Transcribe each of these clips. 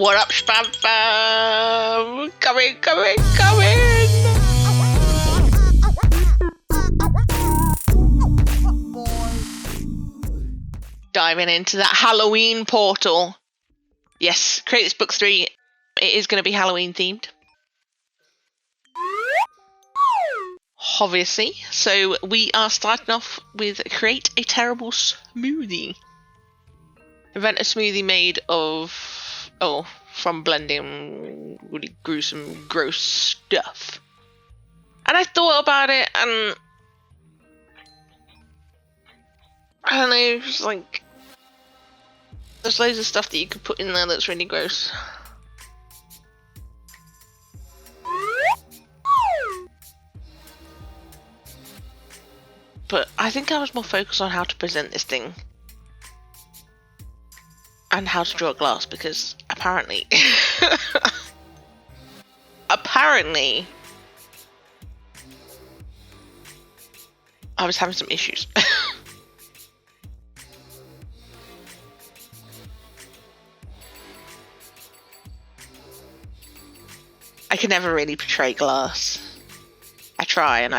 What up, spam fam? Coming. Diving into that Halloween portal. Yes, Create This Book 3. It is going to be Halloween themed. Obviously. So we are starting off with Create a Terrible Smoothie. Invent a smoothie made of... from blending really gruesome, gross stuff. And I thought about it, and I don't know, it's like there's loads of stuff that you could put in there that's really gross. But I think I was more focused on how to present this thing. And how to draw a glass, because apparently I was having some issues. I can never really portray glass. I try.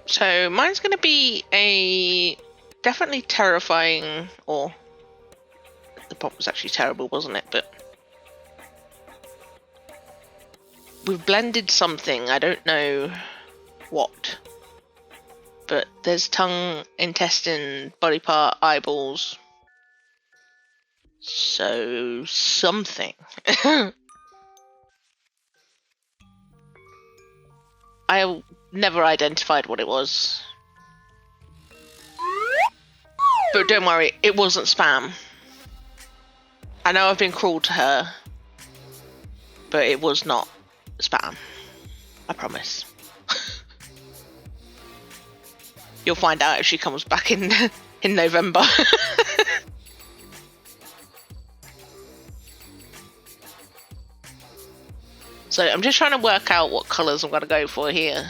So mine's going to be a definitely terrifying, or the prompt was actually terrible, wasn't it? But we've blended something, I don't know what, but there's tongue, intestine, body part, eyeballs, so something. I never identified what it was. But don't worry, it wasn't spam. I know I've been cruel to her, but it was not spam. I promise. You'll find out if she comes back in November. So I'm just trying to work out what colours I'm going to go for here.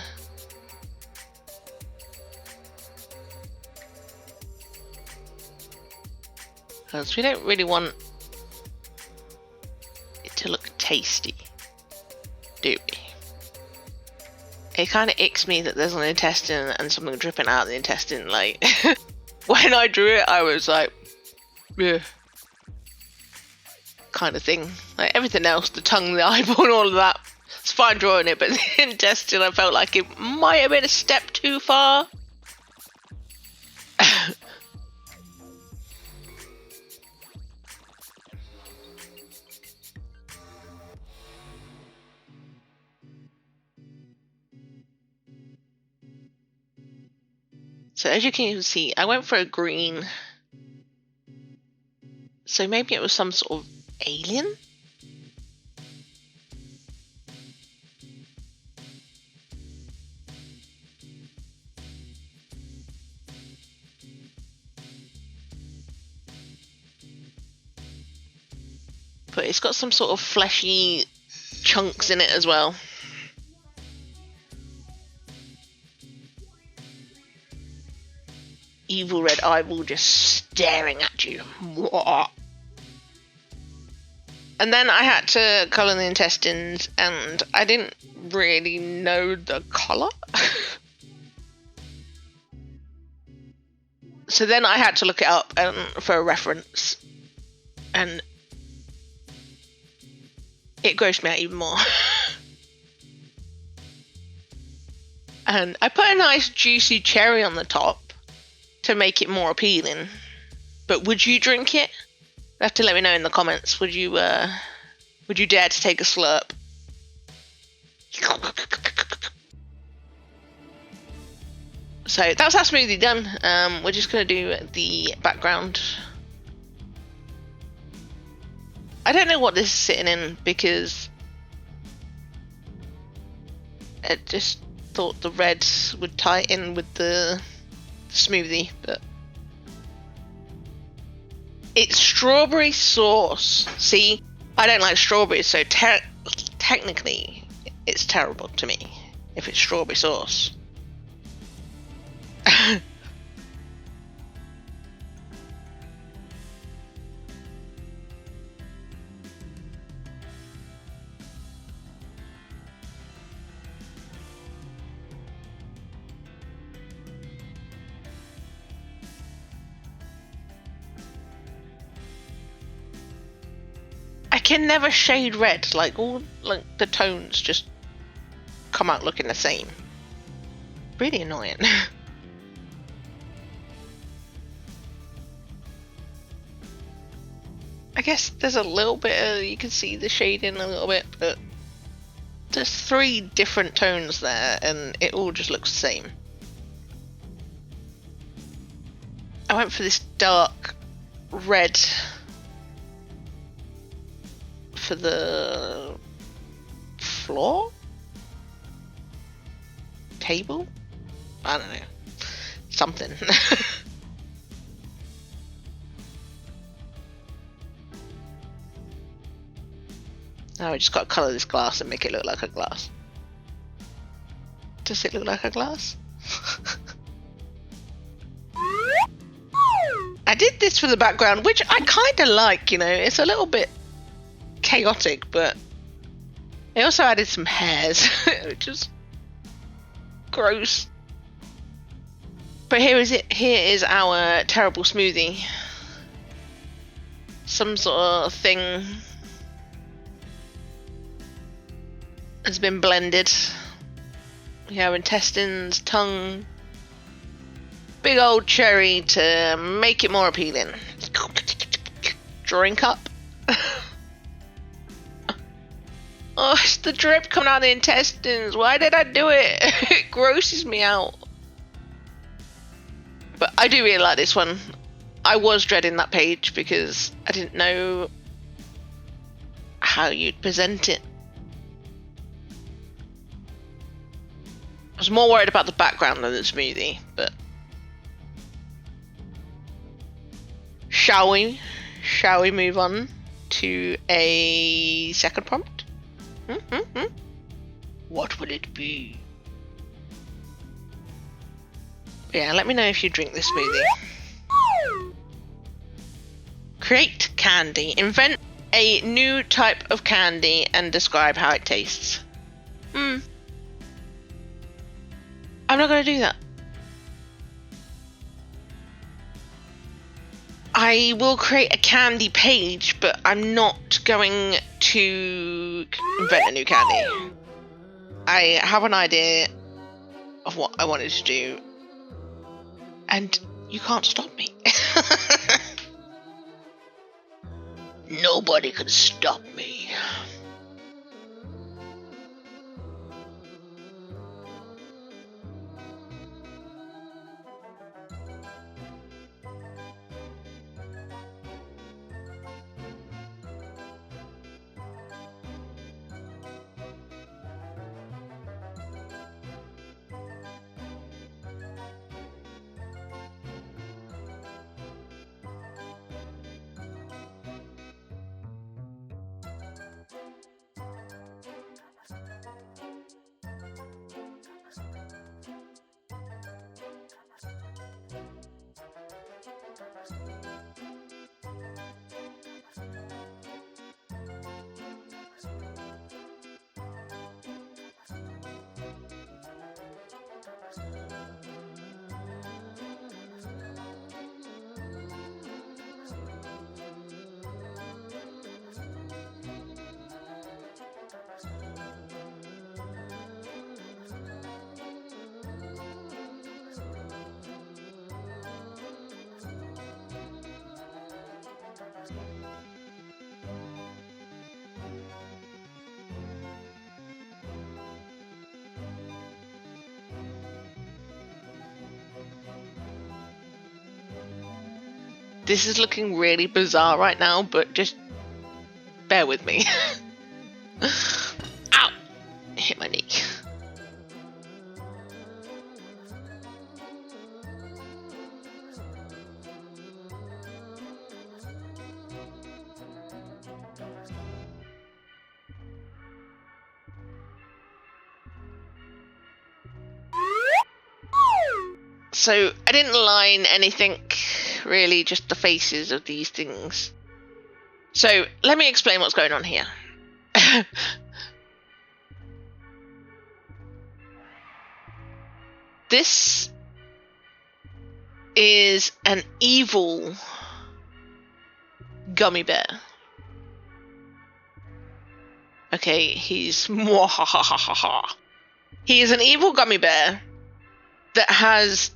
Because we don't really want it to look tasty, do we? It kind of icks me that there's an intestine and something dripping out of the intestine. Like, when I drew it, I was like, yeah, kind of thing. Like everything else, the tongue, the eyeball, and all of that, it's fine drawing it, but the intestine, I felt like it might have been a step too far. So as you can see, I went for a green. So maybe it was some sort of alien? But it's got some sort of fleshy chunks in it as well. Evil red eyeball just staring at you. And then I had to colour the intestines, and I didn't really know the colour. So then I had to look it up for a reference, and it grossed me out even more. And I put a nice juicy cherry on the top to make it more appealing. But would you drink it? You have to let me know in the comments. Would you dare to take a slurp? So that's our smoothie done. We're just going to do the background. I don't know what this is sitting in, because I just thought the reds would tie in with the smoothie, but it's strawberry sauce. See, I don't like strawberries, so technically it's terrible to me if it's strawberry sauce. can never shade red. Like all like the tones just come out looking the same. Really annoying. I guess there's a little bit you can see the shading a little bit, but there's 3 different tones there and it all just looks the same. I went for this dark red for the floor? Table? I don't know. Something. Now we just got to colour this glass and make it look like a glass. Does it look like a glass? I did this for the background, which I kind of like, you know. It's a little bit chaotic, but I also added some hairs, which is gross. But here is our terrible smoothie. Some sort of thing has been blended. We have intestines, tongue, big old cherry to make it more appealing. Drink up. Oh, it's the drip coming out of the intestines. Why did I do it? It grosses me out. But I do really like this one. I was dreading that page because I didn't know how you'd present it. I was more worried about the background than the smoothie, but shall we move on to a second prompt? What will it be? Yeah, let me know if you drink this smoothie. Create candy. Invent a new type of candy and describe how it tastes. I'm not going to do that. I will create a candy page, but I'm not going to invent a new candy. I have an idea of what I wanted to do, and you can't stop me. Nobody can stop me. This is looking really bizarre right now, but just bear with me. Ow! Hit my knee. So I didn't line anything really, just the faces of these things. So let me explain what's going on here. This is an evil gummy bear. Okay, he's mwahahaha. He is an evil gummy bear that has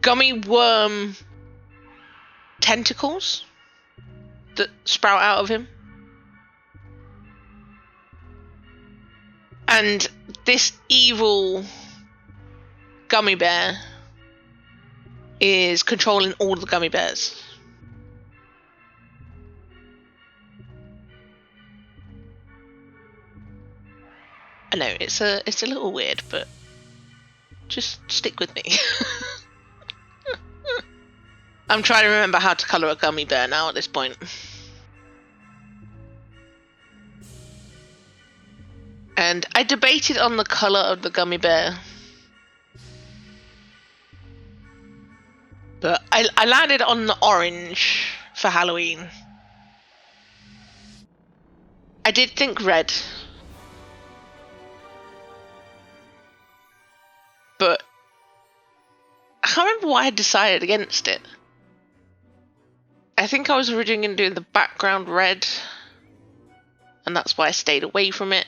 gummy worm tentacles that sprout out of him. And this evil gummy bear is controlling all the gummy bears. I know it's a little weird, but just stick with me. I'm trying to remember how to colour a gummy bear now at this point. And I debated on the colour of the gummy bear. But I landed on the orange for Halloween. I did think red. But I can't remember why I decided against it. I think I was originally going to do the background red, and that's why I stayed away from it.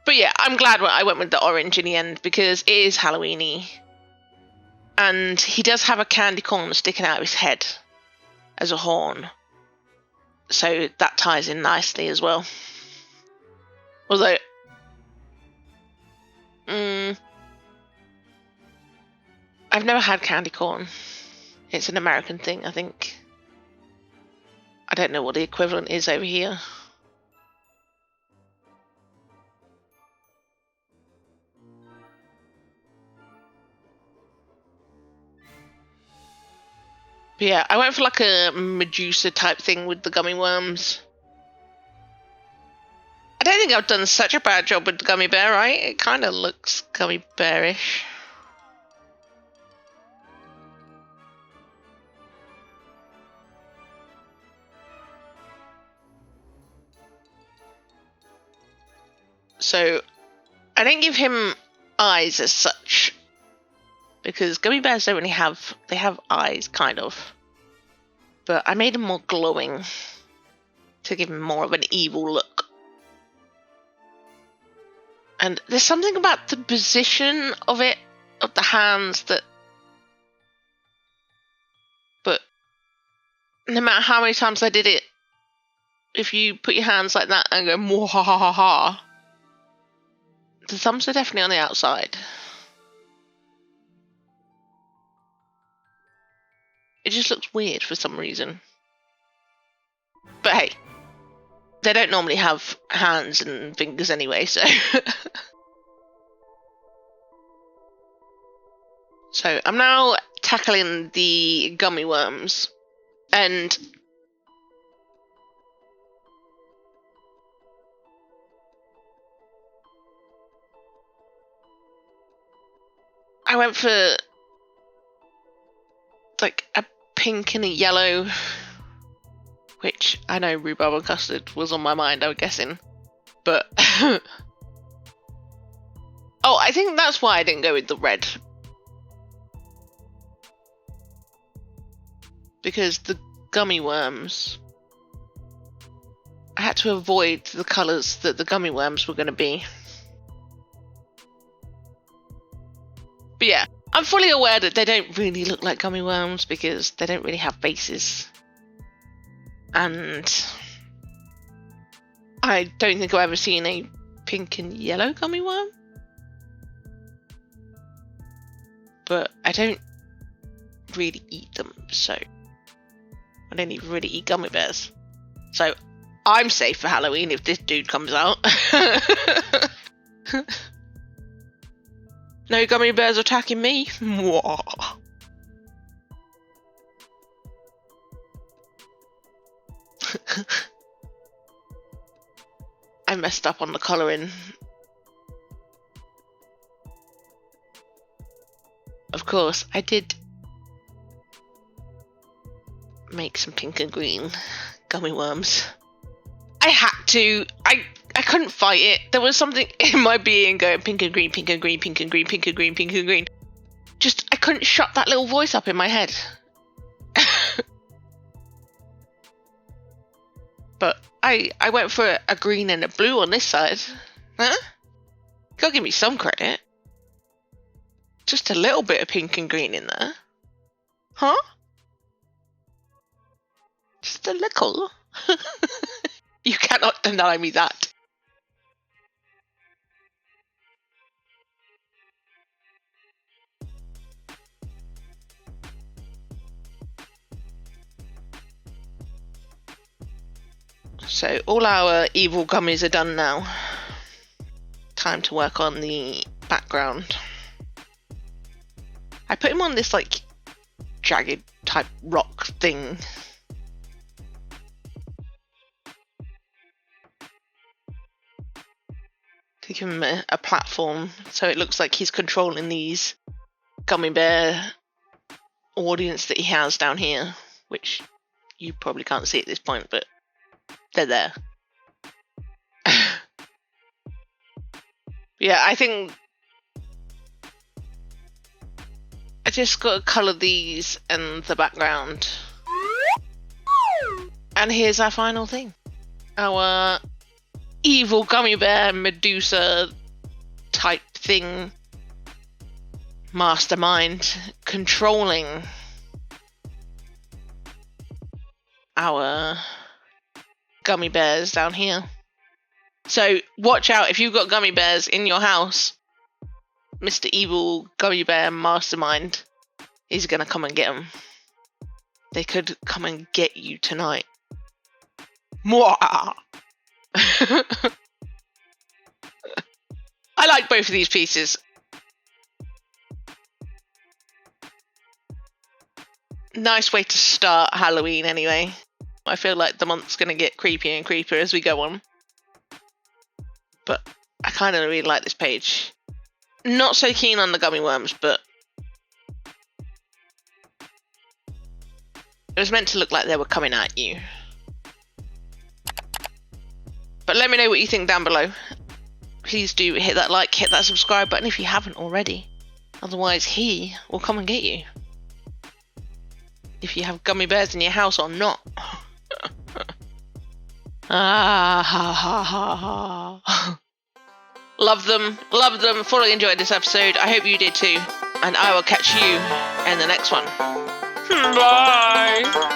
But yeah, I'm glad I went with the orange in the end, because it is Halloween-y. And he does have a candy corn sticking out of his head as a horn. So that ties in nicely as well. Although I've never had candy corn. It's an American thing, I think. I don't know what the equivalent is over here. But yeah, I went for like a Medusa type thing with the gummy worms. I don't think I've done such a bad job with the gummy bear, right? It kind of looks gummy bearish. So, I didn't give him eyes as such, because gummy bears don't really have, they have eyes, kind of. But I made him more glowing, to give him more of an evil look. And there's something about the position of it, of the hands, that... But no matter how many times I did it, if you put your hands like that and go, mwahahaha, the thumbs are definitely on the outside. It just looks weird for some reason. But hey, they don't normally have hands and fingers anyway, so... So, I'm now tackling the gummy worms. And... I went for like a pink and a yellow, which I know rhubarb and custard was on my mind, I'm guessing. But oh, I think that's why I didn't go with the red. Because the gummy worms, I had to avoid the colours that the gummy worms were going to be. But yeah, I'm fully aware that they don't really look like gummy worms because they don't really have faces. And I don't think I've ever seen a pink and yellow gummy worm. But I don't really eat them, so I don't even really eat gummy bears. So I'm safe for Halloween if this dude comes out. No gummy bears attacking me. Mwah. I messed up on the colouring. Of course, I did make some pink and green gummy worms. I had to. I couldn't fight it. There was something in my being going pink and green, pink and green, pink and green, pink and green, pink and green. Just, I couldn't shut that little voice up in my head. But I went for a green and a blue on this side. Huh? Gotta give me some credit. Just a little bit of pink and green in there. Huh? Just a little. You cannot deny me that. So all our evil gummies are done now. Time to work on the background. I put him on this like jagged type rock thing. To give him a platform so it looks like he's controlling these gummy bear audience that he has down here, which you probably can't see at this point, but they're there. Yeah, I think I just got to colour these and the background. And here's our final thing. Our evil gummy bear Medusa type thing. Mastermind controlling our gummy bears down here. So watch out if you've got gummy bears in your house. Mr. Evil Gummy Bear Mastermind is gonna come and get them. They could come and get you tonight. Mwah! I like both of these pieces. Nice way to start Halloween anyway. I feel like the month's gonna get creepier and creepier as we go on. But I kind of really like this page. Not so keen on the gummy worms, but it was meant to look like they were coming at you. But let me know what you think down below. Please do hit that like, hit that subscribe button if you haven't already. Otherwise he will come and get you. If you have gummy bears in your house or not. Ah, ha, ha, ha, ha. Love them, fully enjoyed this episode. I hope you did too. And I will catch you in the next one. Bye!